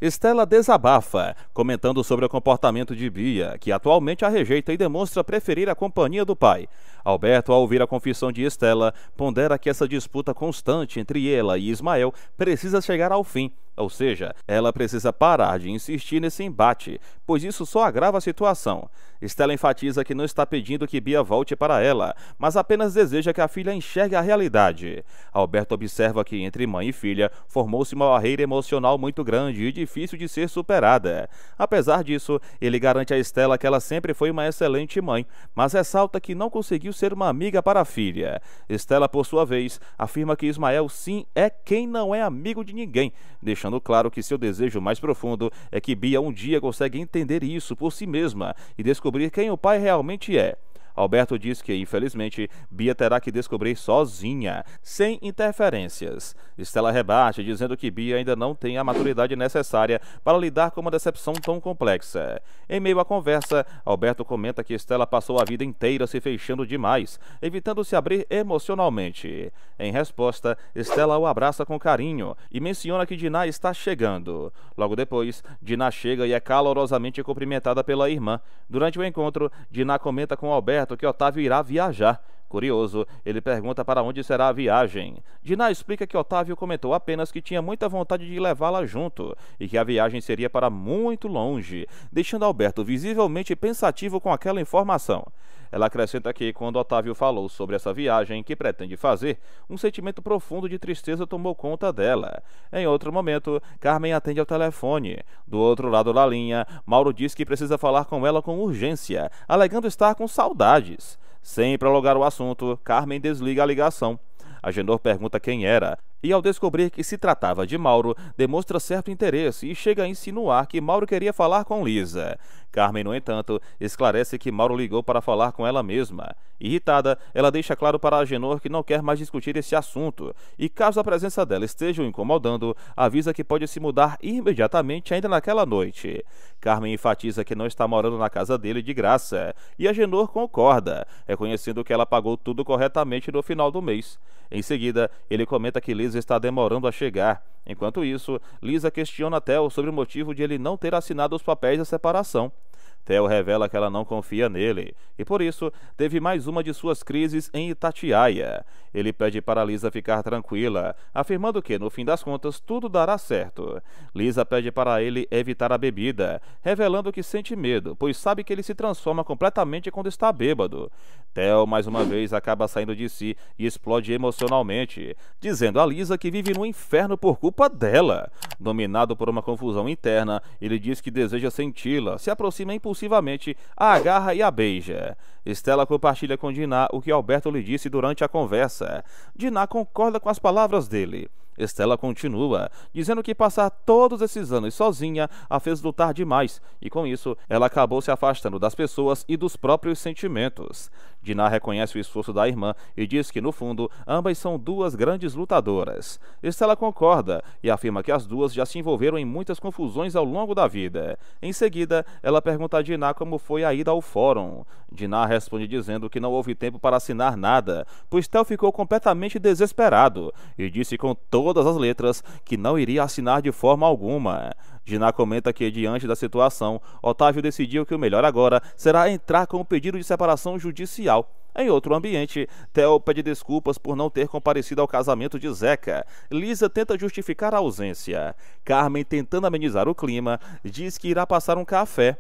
Estela desabafa, comentando sobre o comportamento de Bia, que atualmente a rejeita e demonstra preferir a companhia do pai. Alberto, ao ouvir a confissão de Estela, pondera que essa disputa constante entre ela e Ismael precisa chegar ao fim. Ou seja, ela precisa parar de insistir nesse embate, pois isso só agrava a situação. Estela enfatiza que não está pedindo que Bia volte para ela, mas apenas deseja que a filha enxergue a realidade. Alberto observa que entre mãe e filha formou-se uma barreira emocional muito grande e difícil de ser superada. Apesar disso, ele garante a Estela que ela sempre foi uma excelente mãe, mas ressalta que não conseguiu ser uma amiga para a filha. Estela, por sua vez, afirma que Ismael sim é quem não é amigo de ninguém, deixando claro que seu desejo mais profundo é que Bia um dia consiga entender isso por si mesma e descobrir quem o pai realmente é. Alberto diz que, infelizmente, Bia terá que descobrir sozinha, sem interferências. Estela rebate, dizendo que Bia ainda não tem a maturidade necessária para lidar com uma decepção tão complexa. Em meio à conversa, Alberto comenta que Estela passou a vida inteira se fechando demais, evitando se abrir emocionalmente. Em resposta, Estela o abraça com carinho e menciona que Diná está chegando. Logo depois, Diná chega e é calorosamente cumprimentada pela irmã. Durante o encontro, Diná comenta com Alberto que Otávio irá viajar. Curioso, ele pergunta para onde será a viagem. Diná explica que Otávio comentou apenas que tinha muita vontade de levá-la junto e que a viagem seria para muito longe, deixando Alberto visivelmente pensativo com aquela informação. Ela acrescenta que, quando Otávio falou sobre essa viagem que pretende fazer, um sentimento profundo de tristeza tomou conta dela. Em outro momento, Carmen atende ao telefone. Do outro lado da linha, Mauro diz que precisa falar com ela com urgência, alegando estar com saudades. Sem prolongar o assunto, Carmen desliga a ligação. Agenor pergunta quem era, e ao descobrir que se tratava de Mauro, demonstra certo interesse e chega a insinuar que Mauro queria falar com Lisa. Carmen, no entanto, esclarece que Mauro ligou para falar com ela mesma. Irritada, ela deixa claro para Agenor que não quer mais discutir esse assunto, e caso a presença dela esteja o incomodando, avisa que pode se mudar imediatamente ainda naquela noite. Carmen enfatiza que não está morando na casa dele de graça, e Agenor concorda, reconhecendo que ela pagou tudo corretamente no final do mês. Em seguida, ele comenta que Lisa está demorando a chegar. Enquanto isso, Lisa questiona Theo sobre o motivo de ele não ter assinado os papéis da separação. Theo revela que ela não confia nele, e por isso teve mais uma de suas crises em Itatiaia. Ele pede para Lisa ficar tranquila, afirmando que, no fim das contas, tudo dará certo. Lisa pede para ele evitar a bebida, revelando que sente medo, pois sabe que ele se transforma completamente quando está bêbado. Theo, mais uma vez, acaba saindo de si e explode emocionalmente, dizendo a Lisa que vive no inferno por culpa dela. Dominado por uma confusão interna, ele diz que deseja senti-la, se aproxima impulsivamente, a agarra e a beija. Estela compartilha com Diná o que Alberto lhe disse durante a conversa. Diná concorda com as palavras dele. Estela continua, dizendo que passar todos esses anos sozinha a fez lutar demais, e com isso ela acabou se afastando das pessoas e dos próprios sentimentos. Diná reconhece o esforço da irmã e diz que, no fundo, ambas são duas grandes lutadoras. Estela concorda e afirma que as duas já se envolveram em muitas confusões ao longo da vida. Em seguida, ela pergunta a Diná como foi a ida ao fórum. Diná responde dizendo que não houve tempo para assinar nada, pois Theo ficou completamente desesperado e disse com todas as letras que não iria assinar de forma alguma. Diná comenta que, diante da situação, Otávio decidiu que o melhor agora será entrar com o pedido de separação judicial. Em outro ambiente, Theo pede desculpas por não ter comparecido ao casamento de Zeca. Lisa tenta justificar a ausência. Carmen, tentando amenizar o clima, diz que irá passar um café.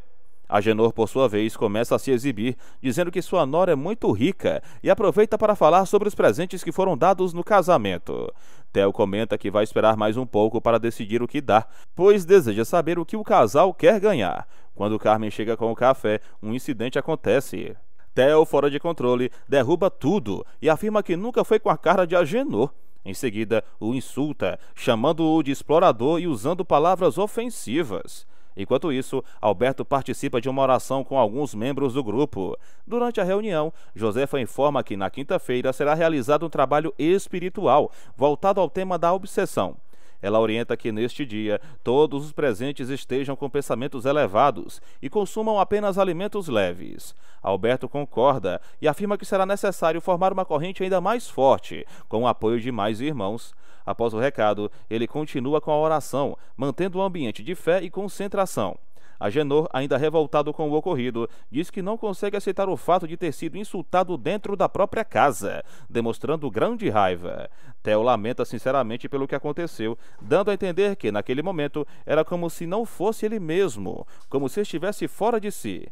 Agenor, por sua vez, começa a se exibir, dizendo que sua nora é muito rica e aproveita para falar sobre os presentes que foram dados no casamento. Theo comenta que vai esperar mais um pouco para decidir o que dar, pois deseja saber o que o casal quer ganhar. Quando Carmen chega com o café, um incidente acontece. Theo, fora de controle, derruba tudo e afirma que nunca foi com a cara de Agenor. Em seguida, o insulta, chamando-o de explorador e usando palavras ofensivas. Enquanto isso, Alberto participa de uma oração com alguns membros do grupo. Durante a reunião, Josefa informa que na quinta-feira será realizado um trabalho espiritual voltado ao tema da obsessão. Ela orienta que neste dia todos os presentes estejam com pensamentos elevados e consumam apenas alimentos leves. Alberto concorda e afirma que será necessário formar uma corrente ainda mais forte, com o apoio de mais irmãos. Após o recado, ele continua com a oração, mantendo um ambiente de fé e concentração. Agenor, ainda revoltado com o ocorrido, diz que não consegue aceitar o fato de ter sido insultado dentro da própria casa, demonstrando grande raiva. Theo lamenta sinceramente pelo que aconteceu, dando a entender que, naquele momento, era como se não fosse ele mesmo, como se estivesse fora de si.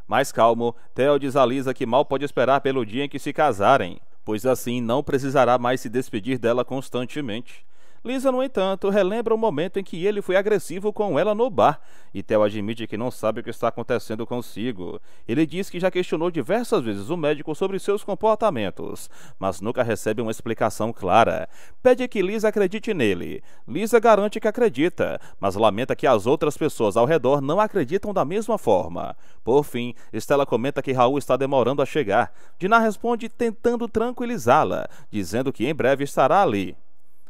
Mais calmo, Theo diz a Lisa que mal pode esperar pelo dia em que se casarem, pois assim não precisará mais se despedir dela constantemente. Lisa, no entanto, relembra o momento em que ele foi agressivo com ela no bar, e Theo admite que não sabe o que está acontecendo consigo. Ele diz que já questionou diversas vezes o médico sobre seus comportamentos, mas nunca recebe uma explicação clara. Pede que Lisa acredite nele. Lisa garante que acredita, mas lamenta que as outras pessoas ao redor não acreditam da mesma forma. Por fim, Stella comenta que Raul está demorando a chegar. Dinah responde tentando tranquilizá-la, dizendo que em breve estará ali.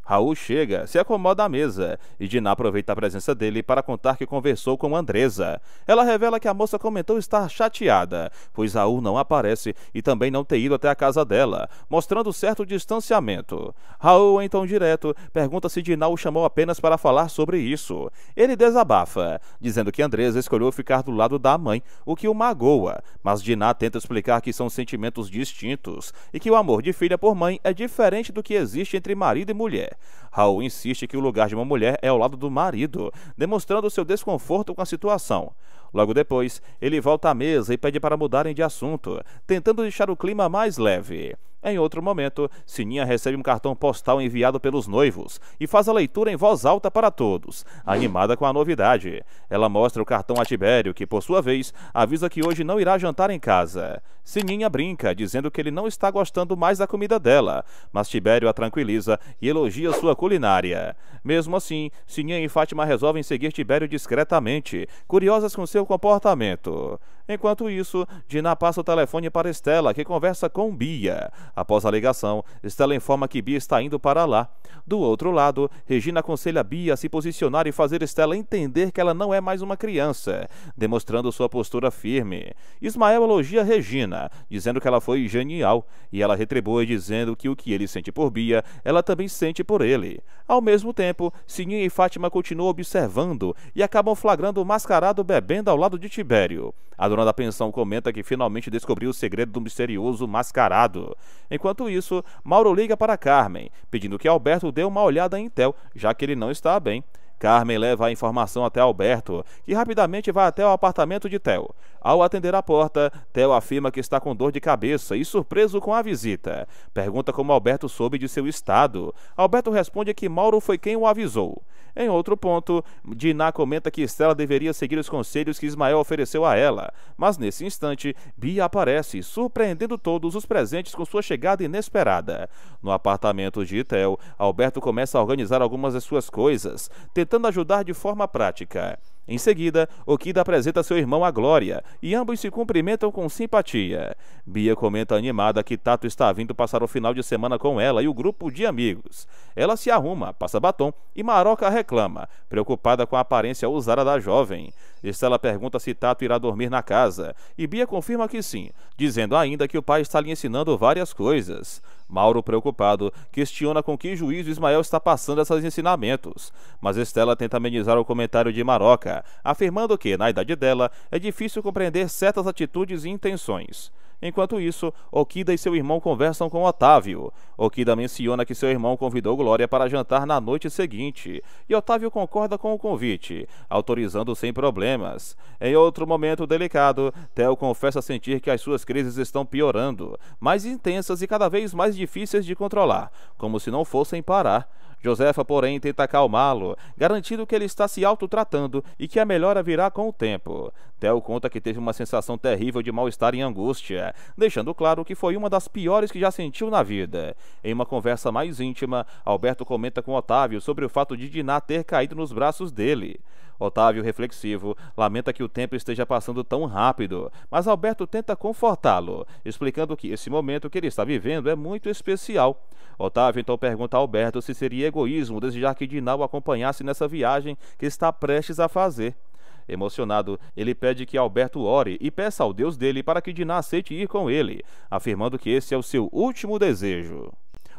Raul chega, se acomoda à mesa, e Dinah aproveita a presença dele para contar que conversou com Andresa. Ela revela que a moça comentou estar chateada, pois Raul não aparece e também não ter ido até a casa dela, mostrando certo distanciamento. Raul, em tom direto, pergunta se Dinah o chamou apenas para falar sobre isso. Ele desabafa, dizendo que Andresa escolheu ficar do lado da mãe, o que o magoa, mas Dinah tenta explicar que são sentimentos distintos e que o amor de filha por mãe é diferente do que existe entre marido e mulher. Raul insiste que o lugar de uma mulher é ao lado do marido, demonstrando seu desconforto com a situação. Logo depois, ele volta à mesa e pede para mudarem de assunto, tentando deixar o clima mais leve. Em outro momento, Sininha recebe um cartão postal enviado pelos noivos e faz a leitura em voz alta para todos, animada com a novidade. Ela mostra o cartão a Tibério, que, por sua vez, avisa que hoje não irá jantar em casa. Sininha brinca, dizendo que ele não está gostando mais da comida dela, mas Tibério a tranquiliza e elogia sua culinária. Mesmo assim, Sininha e Fátima resolvem seguir Tibério discretamente, curiosas com seu comportamento. Enquanto isso, Dinah passa o telefone para Stella, que conversa com Bia. Após a ligação, Stella informa que Bia está indo para lá. Do outro lado, Regina aconselha Bia a se posicionar e fazer Stella entender que ela não é mais uma criança, demonstrando sua postura firme. Ismael elogia Regina, dizendo que ela foi genial, e ela retribui dizendo que o que ele sente por Bia, ela também sente por ele. Ao mesmo tempo, Sininha e Fátima continuam observando e acabam flagrando o mascarado bebendo ao lado de Tibério. A dona da pensão comenta que finalmente descobriu o segredo do misterioso mascarado. Enquanto isso, Mauro liga para Carmen, pedindo que Alberto dê uma olhada em Theo, já que ele não está bem. Carmen leva a informação até Alberto, que rapidamente vai até o apartamento de Theo. Ao atender a porta, Theo afirma que está com dor de cabeça e surpreso com a visita. Pergunta como Alberto soube de seu estado. Alberto responde que Mauro foi quem o avisou. Em outro ponto, Dinah comenta que Stella deveria seguir os conselhos que Ismael ofereceu a ela, mas nesse instante, Bia aparece, surpreendendo todos os presentes com sua chegada inesperada. No apartamento de Theo, Alberto começa a organizar algumas das suas coisas, tentando ajudar de forma prática. Em seguida, Okida apresenta seu irmão a Glória, e ambos se cumprimentam com simpatia. Bia comenta animada que Tato está vindo passar o final de semana com ela e o grupo de amigos. Ela se arruma, passa batom, e Maroca reclama, preocupada com a aparência ousada da jovem. Stella pergunta se Tato irá dormir na casa, e Bia confirma que sim, dizendo ainda que o pai está lhe ensinando várias coisas. Mauro, preocupado, questiona com que juízo Ismael está passando esses ensinamentos, mas Stella tenta amenizar o comentário de Maroca, afirmando que, na idade dela, é difícil compreender certas atitudes e intenções. Enquanto isso, Okida e seu irmão conversam com Otávio. Okida menciona que seu irmão convidou Glória para jantar na noite seguinte, e Otávio concorda com o convite, autorizando sem problemas. Em outro momento delicado, Theo confessa sentir que as suas crises estão piorando, mais intensas e cada vez mais difíceis de controlar, como se não fossem parar. Josefa, porém, tenta acalmá-lo, garantindo que ele está se autotratando e que a melhora virá com o tempo. Theo conta que teve uma sensação terrível de mal-estar e angústia, deixando claro que foi uma das piores que já sentiu na vida. Em uma conversa mais íntima, Alberto comenta com Otávio sobre o fato de Dinah ter caído nos braços dele. Otávio, reflexivo, lamenta que o tempo esteja passando tão rápido, mas Alberto tenta confortá-lo, explicando que esse momento que ele está vivendo é muito especial. Otávio então pergunta a Alberto se seria egoísmo desejar que Diná o acompanhasse nessa viagem que está prestes a fazer. Emocionado, ele pede que Alberto ore e peça ao Deus dele para que Diná aceite ir com ele, afirmando que esse é o seu último desejo.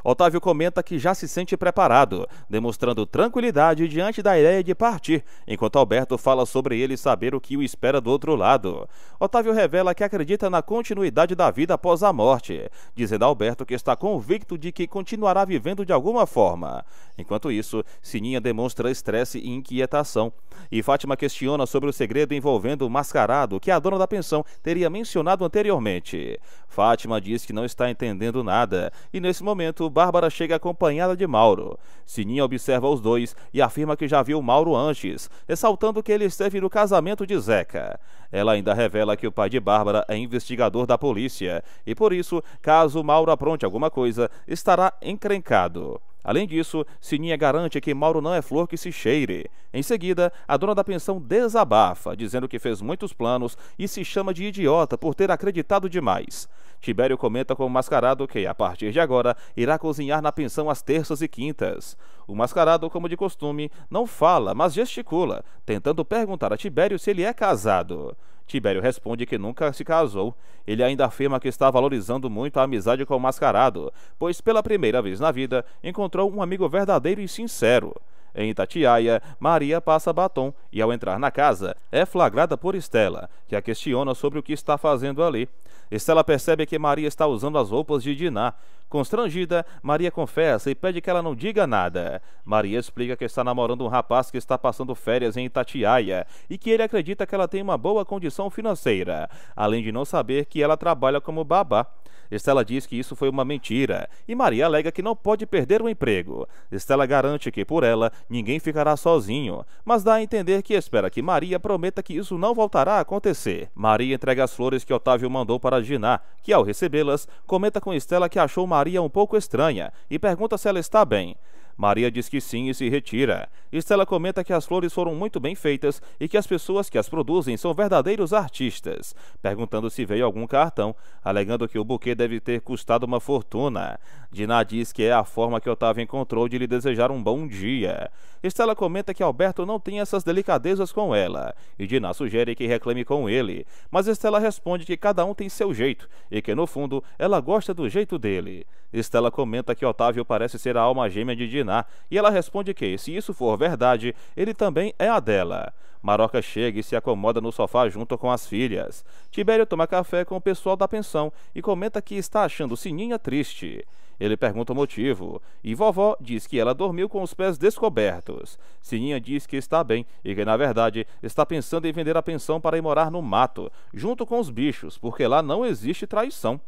Otávio comenta que já se sente preparado, demonstrando tranquilidade diante da ideia de partir, enquanto Alberto fala sobre ele saber o que o espera do outro lado. Otávio revela que acredita na continuidade da vida após a morte, dizendo a Alberto que está convicto de que continuará vivendo de alguma forma. Enquanto isso, Sininha demonstra estresse e inquietação, e Fátima questiona sobre o segredo envolvendo o mascarado que a dona da pensão teria mencionado anteriormente. Fátima diz que não está entendendo nada, e nesse momento Bárbara chega acompanhada de Mauro. Sininha observa os dois e afirma que já viu Mauro antes, ressaltando que ele esteve no casamento de Zeca. Ela ainda revela que o pai de Bárbara é investigador da polícia e, por isso, caso Mauro apronte alguma coisa, estará encrencado. Além disso, Sininha garante que Mauro não é flor que se cheire. Em seguida, a dona da pensão desabafa, dizendo que fez muitos planos e se chama de idiota por ter acreditado demais. Tibério comenta com o mascarado que, a partir de agora, irá cozinhar na pensão às terças e quintas. O mascarado, como de costume, não fala, mas gesticula, tentando perguntar a Tibério se ele é casado. Tibério responde que nunca se casou. Ele ainda afirma que está valorizando muito a amizade com o mascarado, pois pela primeira vez na vida encontrou um amigo verdadeiro e sincero. Em Itatiaia, Maria passa batom e, ao entrar na casa, é flagrada por Estela, que a questiona sobre o que está fazendo ali. Estela percebe que Maria está usando as roupas de Diná. Constrangida, Maria confessa e pede que ela não diga nada. Maria explica que está namorando um rapaz que está passando férias em Itatiaia e que ele acredita que ela tem uma boa condição financeira, além de não saber que ela trabalha como babá. Estela diz que isso foi uma mentira e Maria alega que não pode perder o emprego. Estela garante que, por ela, ninguém ficará sozinho, mas dá a entender que espera que Maria prometa que isso não voltará a acontecer. Maria entrega as flores que Otávio mandou para Diná, que, ao recebê-las, comenta com Estela que achou Maria um pouco estranha e pergunta se ela está bem. Maria diz que sim e se retira. Estela comenta que as flores foram muito bem feitas e que as pessoas que as produzem são verdadeiros artistas, perguntando se veio algum cartão, alegando que o buquê deve ter custado uma fortuna. Diná diz que é a forma que Otávio encontrou de lhe desejar um bom dia. Estela comenta que Alberto não tem essas delicadezas com ela, e Diná sugere que reclame com ele, mas Estela responde que cada um tem seu jeito e que, no fundo, ela gosta do jeito dele. Estela comenta que Otávio parece ser a alma gêmea de Diná, e ela responde que, se isso for verdade, ele também é a dela. Maroca chega e se acomoda no sofá junto com as filhas. Tibério toma café com o pessoal da pensão e comenta que está achando Sininha triste. Ele pergunta o motivo, e Vovó diz que ela dormiu com os pés descobertos. Sininha diz que está bem e que, na verdade, está pensando em vender a pensão para ir morar no mato, junto com os bichos, porque lá não existe traição.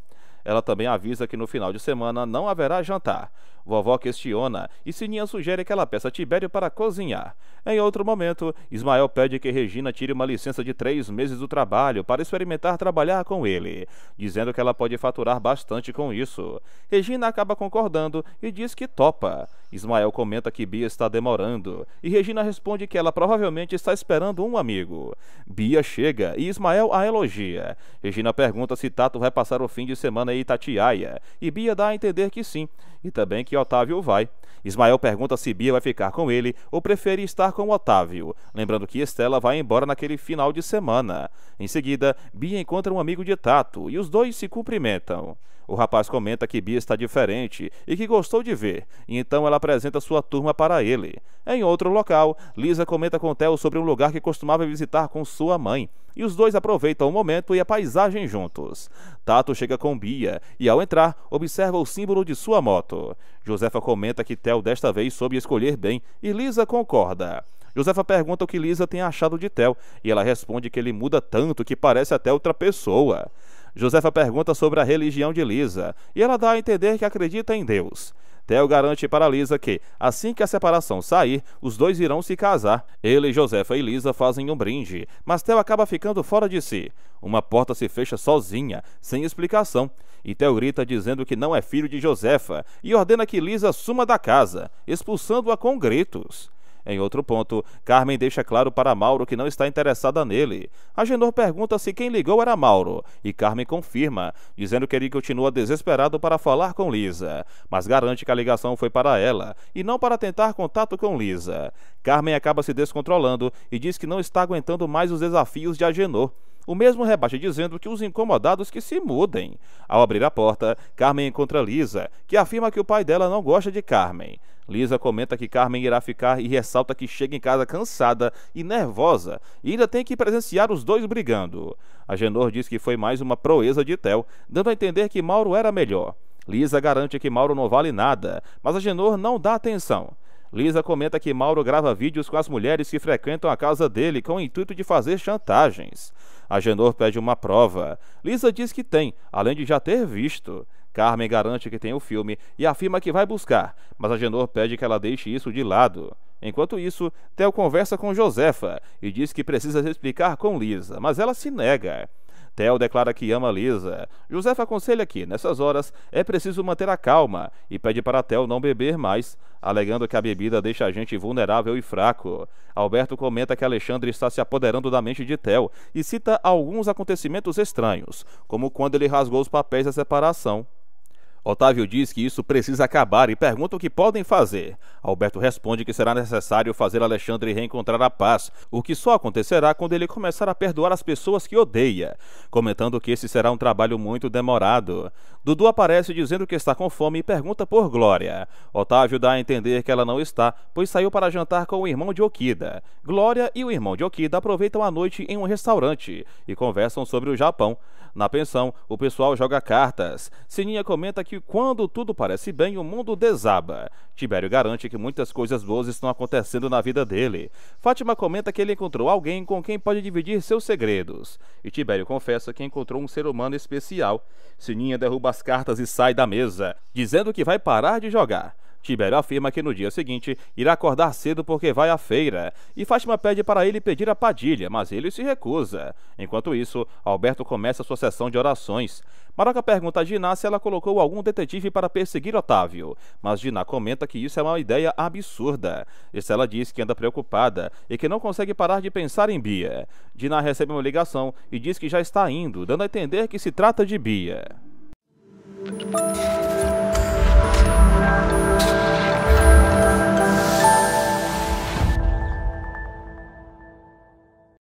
Ela também avisa que no final de semana não haverá jantar. Vovó questiona e Sininha sugere que ela peça a Tibério para cozinhar. Em outro momento, Ismael pede que Regina tire uma licença de 3 meses do trabalho para experimentar trabalhar com ele, dizendo que ela pode faturar bastante com isso. Regina acaba concordando e diz que topa. Ismael comenta que Bia está demorando e Regina responde que ela provavelmente está esperando um amigo. Bia chega e Ismael a elogia. Regina pergunta se Tato vai passar o fim de semana em Itatiaia e Bia dá a entender que sim, e também que Otávio vai. Ismael pergunta se Bia vai ficar com ele ou prefere estar com Otávio, lembrando que Estela vai embora naquele final de semana. Em seguida, Bia encontra um amigo de Tato e os dois se cumprimentam. O rapaz comenta que Bia está diferente e que gostou de ver, e então ela apresenta sua turma para ele. Em outro local, Lisa comenta com Theo sobre um lugar que costumava visitar com sua mãe, e os dois aproveitam o momento e a paisagem juntos. Tato chega com Bia e, ao entrar, observa o símbolo de sua moto. Josefa comenta que Theo desta vez soube escolher bem, e Lisa concorda. Josefa pergunta o que Lisa tem achado de Theo, e ela responde que ele muda tanto que parece até outra pessoa. Josefa pergunta sobre a religião de Lisa, e ela dá a entender que acredita em Deus. Theo garante para Lisa que, assim que a separação sair, os dois irão se casar. Ele, Josefa e Lisa fazem um brinde, mas Theo acaba ficando fora de si. Uma porta se fecha sozinha, sem explicação, e Theo grita dizendo que não é filho de Josefa, e ordena que Lisa suma da casa, expulsando-a com gritos. Em outro ponto, Carmen deixa claro para Mauro que não está interessada nele. Agenor pergunta se quem ligou era Mauro, e Carmen confirma, dizendo que ele continua desesperado para falar com Lisa, mas garante que a ligação foi para ela, e não para tentar contato com Lisa. Carmen acaba se descontrolando e diz que não está aguentando mais os desafios de Agenor. O mesmo rebate dizendo que os incomodados que se mudem. Ao abrir a porta, Carmen encontra Lisa, que afirma que o pai dela não gosta de Carmen. Lisa comenta que Carmen irá ficar e ressalta que chega em casa cansada e nervosa e ainda tem que presenciar os dois brigando. Agenor diz que foi mais uma proeza de Theo, dando a entender que Mauro era melhor. Lisa garante que Mauro não vale nada, mas Agenor não dá atenção. Lisa comenta que Mauro grava vídeos com as mulheres que frequentam a casa dele com o intuito de fazer chantagens. Agenor pede uma prova. Lisa diz que tem, além de já ter visto. Carmen garante que tem o filme e afirma que vai buscar, mas Agenor pede que ela deixe isso de lado. Enquanto isso, Theo conversa com Josefa e diz que precisa se explicar com Lisa, mas ela se nega. Theo declara que ama Lisa. Josefa aconselha que, nessas horas, é preciso manter a calma e pede para Theo não beber mais, alegando que a bebida deixa a gente vulnerável e fraco. Alberto comenta que Alexandre está se apoderando da mente de Theo e cita alguns acontecimentos estranhos, como quando ele rasgou os papéis da separação. Otávio diz que isso precisa acabar e pergunta o que podem fazer. Alberto responde que será necessário fazer Alexandre reencontrar a paz, o que só acontecerá quando ele começar a perdoar as pessoas que odeia, comentando que esse será um trabalho muito demorado. Dudu aparece dizendo que está com fome e pergunta por Glória. Otávio dá a entender que ela não está, pois saiu para jantar com o irmão de Okida. Glória e o irmão de Okida aproveitam a noite em um restaurante e conversam sobre o Japão. Na pensão, o pessoal joga cartas. Sininha comenta que quando tudo parece bem, o mundo desaba. Tibério garante que muitas coisas boas estão acontecendo na vida dele. Fátima comenta que ele encontrou alguém com quem pode dividir seus segredos. E Tibério confessa que encontrou um ser humano especial. Sininha derruba as cartas e sai da mesa, dizendo que vai parar de jogar. Tibério afirma que no dia seguinte irá acordar cedo porque vai à feira, e Fátima pede para ele pedir a Padilha, mas ele se recusa. Enquanto isso, Alberto começa sua sessão de orações. Maroca pergunta a Diná se ela colocou algum detetive para perseguir Otávio, mas Diná comenta que isso é uma ideia absurda. Estela diz que anda preocupada e que não consegue parar de pensar em Bia. Diná recebe uma ligação e diz que já está indo, dando a entender que se trata de Bia.